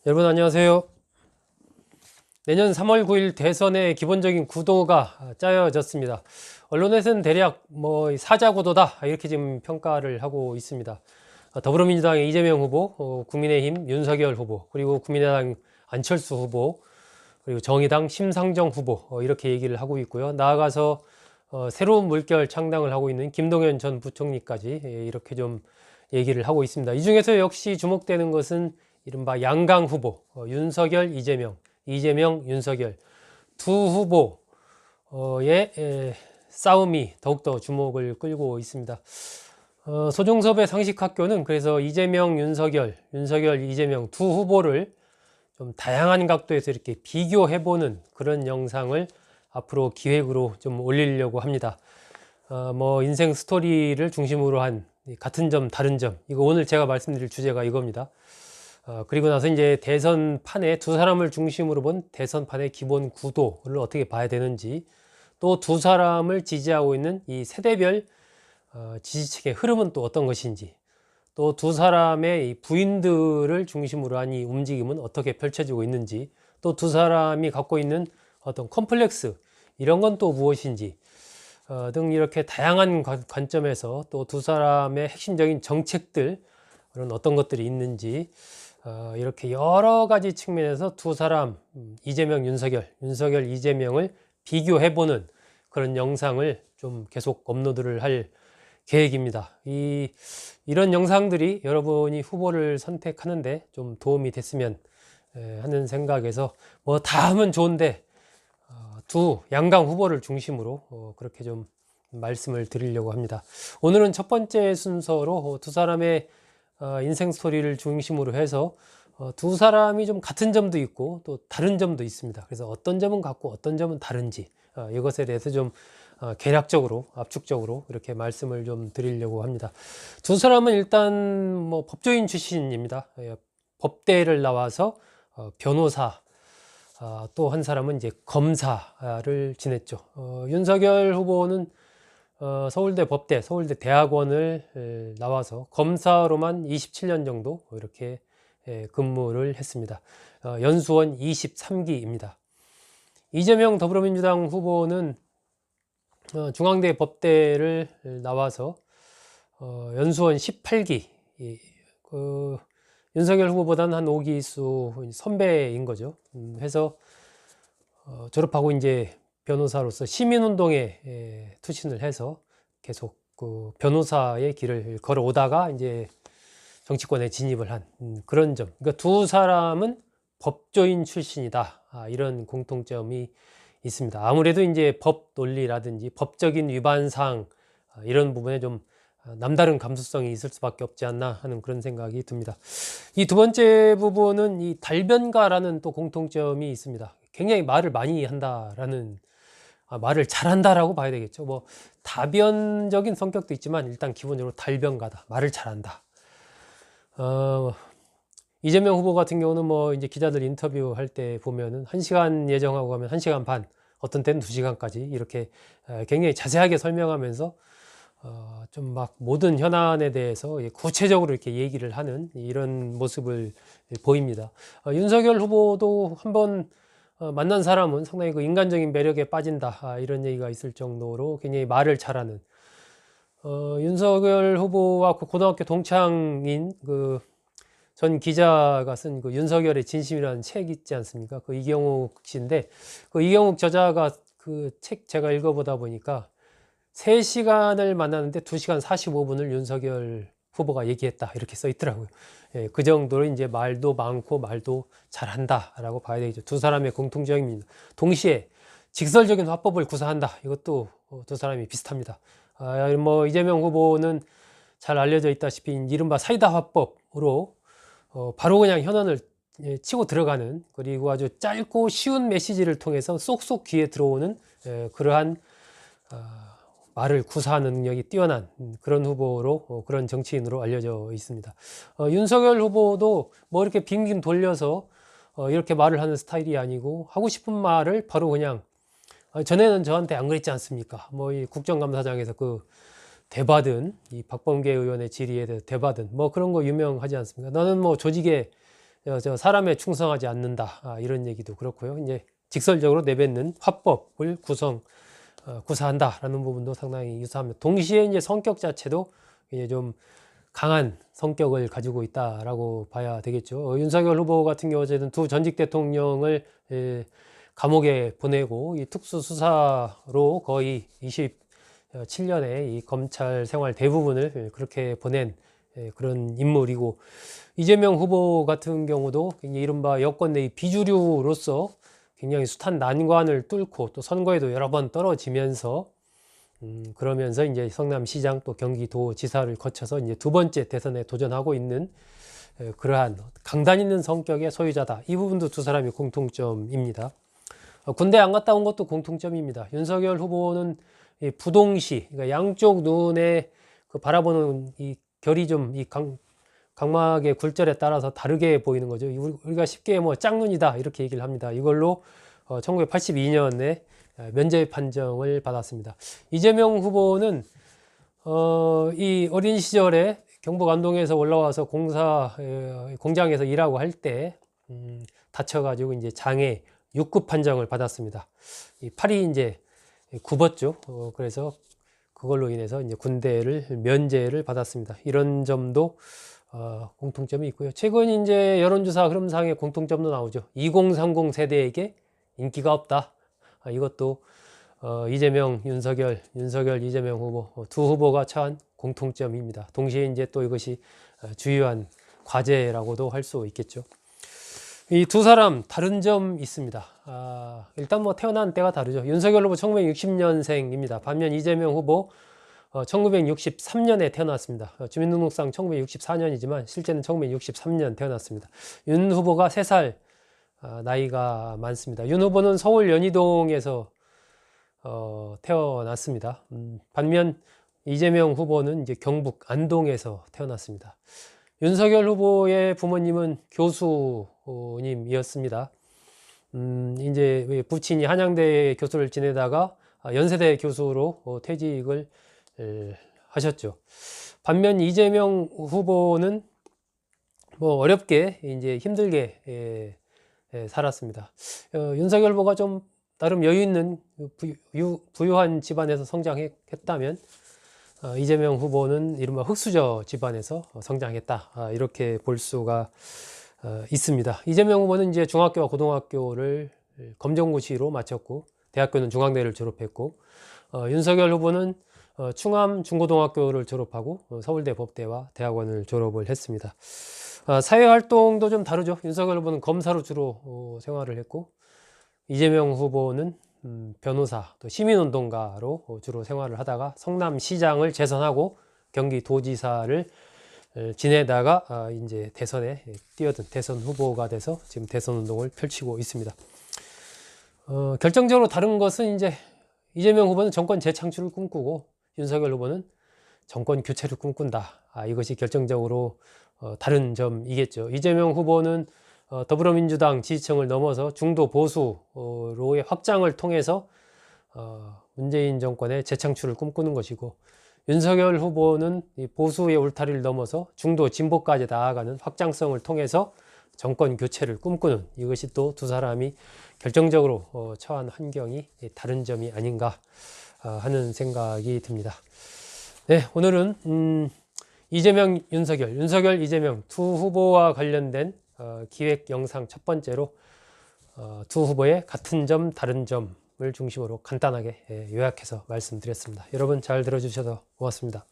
여러분 안녕하세요. 내년 3월 9일 대선의 기본적인 구도가 짜여졌습니다. 언론에서는 대략 사자구도다 이렇게 지금 평가를 하고 있습니다. 더불어민주당의 이재명 후보, 국민의힘 윤석열 후보, 그리고 국민의당 안철수 후보, 그리고 정의당 심상정 후보 이렇게 얘기를 하고 있고요. 나아가서 새로운 물결 창당을 하고 있는 김동연 전 부총리까지 이렇게 좀 얘기를 하고 있습니다. 이 중에서 역시 주목되는 것은 이른바 양강 후보, 윤석열, 이재명, 이재명, 윤석열 두 후보의 싸움이 더욱더 주목을 끌고 있습니다. 소종섭의 상식학교는 그래서 이재명, 윤석열, 윤석열, 이재명 두 후보를 좀 다양한 각도에서 이렇게 비교해보는 그런 영상을 앞으로 기획으로 좀 올리려고 합니다. 인생 스토리를 중심으로 한 같은 점, 다른 점. 이거 오늘 제가 말씀드릴 주제가 이겁니다. 그리고 나서 이제 대선판에 두 사람을 중심으로 본 대선판의 기본 구도를 어떻게 봐야 되는지, 또 두 사람을 지지하고 있는 이 세대별 지지층의 흐름은 또 어떤 것인지, 또 두 사람의 이 부인들을 중심으로 한 이 움직임은 어떻게 펼쳐지고 있는지, 또 두 사람이 갖고 있는 어떤 컴플렉스 이런 건 또 무엇인지 등 이렇게 다양한 관점에서 또 두 사람의 핵심적인 정책들 그런 어떤 것들이 있는지 이렇게 여러 가지 측면에서 두 사람 이재명, 윤석열, 윤석열, 이재명을 비교해보는 그런 영상을 좀 계속 업로드를 할 계획입니다. 이런 영상들이 여러분이 후보를 선택하는데 좀 도움이 됐으면 하는 생각에서 다 하면 좋은데 두 양강 후보를 중심으로 그렇게 좀 말씀을 드리려고 합니다. 오늘은 첫 번째 순서로 두 사람의 인생 스토리를 중심으로 해서 두 사람이 좀 같은 점도 있고 또 다른 점도 있습니다. 그래서 어떤 점은 같고 어떤 점은 다른지 이것에 대해서 좀 개략적으로 압축적으로 이렇게 말씀을 좀 드리려고 합니다. 두 사람은 일단 법조인 출신입니다. 법대를 나와서 변호사, 또 한 사람은 이제 검사를 지냈죠. 윤석열 후보는 서울대 법대, 서울대 대학원을 나와서 검사로만 27년 정도 이렇게 근무를 했습니다. 연수원 23기입니다. 이재명 더불어민주당 후보는 중앙대 법대를 나와서 연수원 18기, 윤석열 후보보다는 한 5기수 선배인 거죠. 해서 졸업하고 이제 변호사로서 시민운동에 투신을 해서 계속 그 변호사의 길을 걸어오다가 이제 정치권에 진입을 한 그런 점. 그러니까 두 사람은 법조인 출신이다. 이런 공통점이 있습니다. 아무래도 이제 법 논리라든지 법적인 위반상 이런 부분에 좀 남다른 감수성이 있을 수밖에 없지 않나 하는 그런 생각이 듭니다. 이 두 번째 부분은 이 달변가라는 또 공통점이 있습니다. 굉장히 말을 많이 한다라는 말을 잘한다라고 봐야 되겠죠. 다변적인 성격도 있지만 일단 기본적으로 달변가다. 말을 잘한다. 이재명 후보 같은 경우는 이제 기자들 인터뷰할 때 보면은 1시간 예정하고 가면 1시간 반, 어떤 때는 2시간까지 이렇게 굉장히 자세하게 설명하면서 좀 모든 현안에 대해서 구체적으로 이렇게 얘기를 하는 이런 모습을 보입니다. 윤석열 후보도 한번 만난 사람은 상당히 그 인간적인 매력에 빠진다 이런 얘기가 있을 정도로 굉장히 말을 잘하는 윤석열 후보와 그 고등학교 동창인 그 전 기자가 쓴 그 윤석열의 진심이라는 책 있지 않습니까? 그 이경욱 씨인데 그 이경욱 저자가 그 책 제가 읽어보다 보니까 3시간을 만나는데 2시간 45분을 윤석열 후보가 얘기했다 이렇게 써 있더라고요. 그 정도로 이제 말도 많고 말도 잘한다라고 봐야 되겠죠. 두 사람의 공통점입니다. 동시에 직설적인 화법을 구사한다. 이것도 두 사람이 비슷합니다. 이재명 후보는 잘 알려져 있다시피 이른바 사이다 화법으로 바로 그냥 현안을 치고 들어가는, 그리고 아주 짧고 쉬운 메시지를 통해서 쏙쏙 귀에 들어오는 그러한 말을 구사하는 능력이 뛰어난 그런 후보로 그런 정치인으로 알려져 있습니다. 윤석열 후보도 이렇게 빙빙 돌려서 이렇게 말을 하는 스타일이 아니고 하고 싶은 말을 바로 그냥 전에는 저한테 안 그랬지 않습니까? 이 국정감사장에서 그 대받은 이 박범계 의원의 질의에 대해서 대받은 그런 거 유명하지 않습니까? 나는 조직에 저 사람에 충성하지 않는다. 이런 얘기도 그렇고요. 이제 직설적으로 내뱉는 화법을 구사한다라는 부분도 상당히 유사합니다. 동시에 이제 성격 자체도 이제 좀 강한 성격을 가지고 있다라고 봐야 되겠죠. 윤석열 후보 같은 경우 어쨌든 두 전직 대통령을 감옥에 보내고 이 특수수사로 거의 27년의 이 검찰 생활 대부분을 그렇게 보낸 그런 인물이고, 이재명 후보 같은 경우도 이른바 여권 내 비주류로서 굉장히 숱한 난관을 뚫고 또 선거에도 여러 번 떨어지면서 그러면서 이제 성남시장 또 경기도지사를 거쳐서 이제 두 번째 대선에 도전하고 있는 그러한 강단 있는 성격의 소유자다. 이 부분도 두 사람이 공통점입니다. 군대 안 갔다 온 것도 공통점입니다. 윤석열 후보는 부동시, 그러니까 양쪽 눈에 그 바라보는 이 결이 좀 이 각막의 굴절에 따라서 다르게 보이는 거죠. 우리가 쉽게 뭐 짝눈이다 이렇게 얘기를 합니다. 이걸로 1982년에 면죄 판정을 받았습니다. 이재명 후보는 이 어린 시절에 경북 안동에서 올라와서 공장에서 일하고 할 때 다쳐가지고 이제 장애 6급 판정을 받았습니다. 이 팔이 이제 굽었죠. 그래서 그걸로 인해서 이제 군대를 면제를 받았습니다. 이런 점도 공통점이 있고요. 최근 이제 여론조사 흐름상의 공통점도 나오죠. 2030 세대에게 인기가 없다. 이것도 이재명, 윤석열, 이재명 후보 두 후보가 처한 공통점입니다. 동시에 이제 또 이것이 주요한 과제라고도 할 수 있겠죠. 이 두 사람 다른 점 있습니다. 일단 뭐 태어난 때가 다르죠. 윤석열 후보 1960년생입니다. 반면 이재명 후보 1963년에 태어났습니다. 주민등록상 1964년이지만 실제는 1963년 태어났습니다. 윤 후보가 3살 나이가 많습니다. 윤 후보는 서울 연희동에서 태어났습니다. 반면 이재명 후보는 이제 경북 안동에서 태어났습니다. 윤석열 후보의 부모님은 교수님이었습니다. 이제 부친이 한양대 교수를 지내다가 연세대 교수로 퇴직을 하셨죠. 반면 이재명 후보는 뭐 어렵게 이제 힘들게 살았습니다. 윤석열 후보가 좀 나름 여유 있는 부유한 집안에서 성장했다면 이재명 후보는 이른바 흙수저 집안에서 성장했다. 이렇게 볼 수가 있습니다. 이재명 후보는 이제 중학교와 고등학교를 검정고시로 마쳤고 대학교는 중앙대를 졸업했고, 윤석열 후보는 충암 중고등학교를 졸업하고 서울대 법대와 대학원을 졸업을 했습니다. 사회활동도 좀 다르죠. 윤석열 후보는 검사로 주로 생활을 했고, 이재명 후보는 변호사, 또 시민운동가로 주로 생활을 하다가 성남시장을 재선하고 경기도지사를 지내다가 이제 대선에 뛰어든 대선 후보가 돼서 지금 대선 운동을 펼치고 있습니다. 결정적으로 다른 것은 이제 이재명 후보는 정권 재창출을 꿈꾸고 윤석열 후보는 정권 교체를 꿈꾼다. 이것이 결정적으로 다른 점이겠죠. 이재명 후보는 더불어민주당 지지층을 넘어서 중도 보수로의 확장을 통해서 문재인 정권의 재창출을 꿈꾸는 것이고, 윤석열 후보는 이 보수의 울타리를 넘어서 중도 진보까지 나아가는 확장성을 통해서 정권 교체를 꿈꾸는, 이것이 또 두 사람이 결정적으로 처한 환경이 다른 점이 아닌가 하는 생각이 듭니다. 네, 오늘은 이재명, 윤석열, 이재명 두 후보와 관련된 기획 영상 첫 번째로 두 후보의 같은 점, 다른 점을 중심으로 간단하게 요약해서 말씀드렸습니다. 여러분 잘 들어주셔서 고맙습니다.